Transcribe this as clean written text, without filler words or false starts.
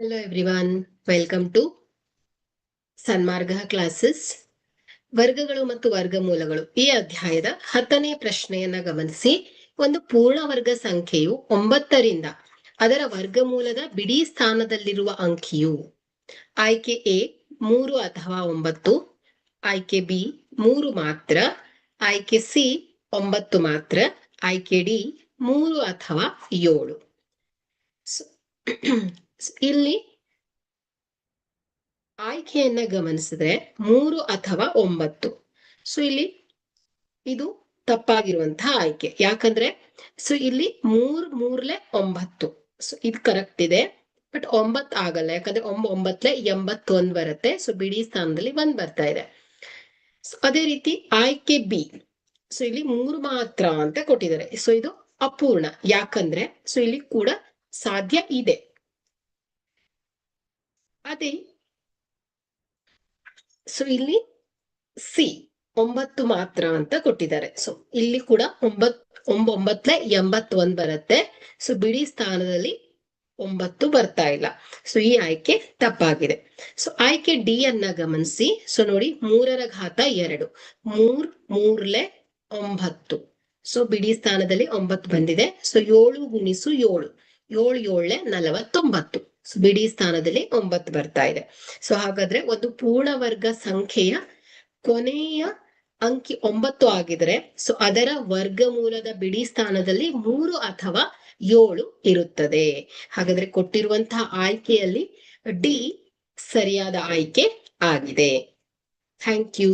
Hello everyone, welcome to Sanmarga classes. ವರ್ಗಗಳು ಮತ್ತು ವರ್ಗಮೂಲಗಳು ಈ ಅಧ್ಯಾಯದ 10ನೇ ಪ್ರಶ್ನೆಯನ್ನ ಗಮನಿಸಿ. ಒಂದು ಪೂರ್ಣ ವರ್ಗ ಸಂಖ್ಯೆಯು 9ರಿಂದ ಅದರ ವರ್ಗಮೂಲದ ಬಿಡಿ ಸ್ಥಾನದಲ್ಲಿರುವ ಅಂಕಿಯು ಆಯ್ಕೆ ಎ 3 ಅಥವಾ 9, ಆಯ್ಕೆ ಬಿ 3 ಮಾತ್ರ, ಆಯ್ಕೆ ಸಿ 9 ಮಾತ್ರ, ಆಯ್ಕೆ ಡಿ 3 ಅಥವಾ 7. ಇಲ್ಲಿ ಆಯ್ಕೆಯನ್ನ ಗಮನಿಸಿದ್ರೆ 3 ಅಥವಾ 9. ಸೊ ಇಲ್ಲಿ ಇದು ತಪ್ಪಾಗಿರುವಂತಹ ಆಯ್ಕೆ. ಯಾಕಂದ್ರೆ ಸೊ ಇಲ್ಲಿ 3 9. ಸೊ ಇದು ಕರೆಕ್ಟ್ ಇದೆ, ಬಟ್ 9 ಆಗಲ್ಲ. ಯಾಕಂದ್ರೆ 9 81 ಬರುತ್ತೆ. ಸೊ ಬಿಡಿ ಸ್ಥಾನದಲ್ಲಿ 1 ಬರ್ತಾ ಇದೆ. ಸೊ ಅದೇ ರೀತಿ ಆಯ್ಕೆ ಬಿ, ಸೊ ಇಲ್ಲಿ 3 ಮಾತ್ರ ಅಂತ ಕೊಟ್ಟಿದ್ದಾರೆ. ಸೊ ಇದು ಅಪೂರ್ಣ. ಯಾಕಂದ್ರೆ ಸೊ ಇಲ್ಲಿ ಕೂಡ ಸಾಧ್ಯ ಇದೆ. ಅದೇ ಸೊ ಇಲ್ಲಿ ಸಿ 9 ಮಾತ್ರ ಅಂತ ಕೊಟ್ಟಿದ್ದಾರೆ. ಸೊ ಇಲ್ಲಿ ಕೂಡ 9 81 ಬರುತ್ತೆ. ಸೊ ಬಿಡಿ ಸ್ಥಾನದಲ್ಲಿ 9 ಬರ್ತಾ ಇಲ್ಲ. ಸೊ ಈ ಆಯ್ಕೆ ತಪ್ಪಾಗಿದೆ. ಸೊ ಆಯ್ಕೆ ಡಿ ಅನ್ನ ಗಮನಿಸಿ. ಸೊ ನೋಡಿ, 3 ರ ಘಾತ 2, 3 9. ಸೊ ಬಿಡಿ ಸ್ಥಾನದಲ್ಲಿ 9 ಬಂದಿದೆ. ಸೊ 7 ಗುಣಿಸು 7, 7 49. ಸೊ ಬಿಡಿ ಸ್ಥಾನದಲ್ಲಿ 9 ಬರ್ತಾ ಇದೆ. ಸೊ ಹಾಗಾದ್ರೆ ಒಂದು ಪೂರ್ಣ ವರ್ಗ ಸಂಖ್ಯೆಯ ಕೊನೆಯ ಅಂಕಿ 9 ಆಗಿದ್ರೆ ಸೊ ಅದರ ವರ್ಗಮೂಲದ ಬಿಡಿ ಸ್ಥಾನದಲ್ಲಿ 3 ಅಥವಾ 7 ಇರುತ್ತದೆ. ಹಾಗಾದ್ರೆ ಕೊಟ್ಟಿರುವಂತಹ ಆಯ್ಕೆಯಲ್ಲಿ ಡಿ ಸರಿಯಾದ ಆಯ್ಕೆ ಆಗಿದೆ. Thank you.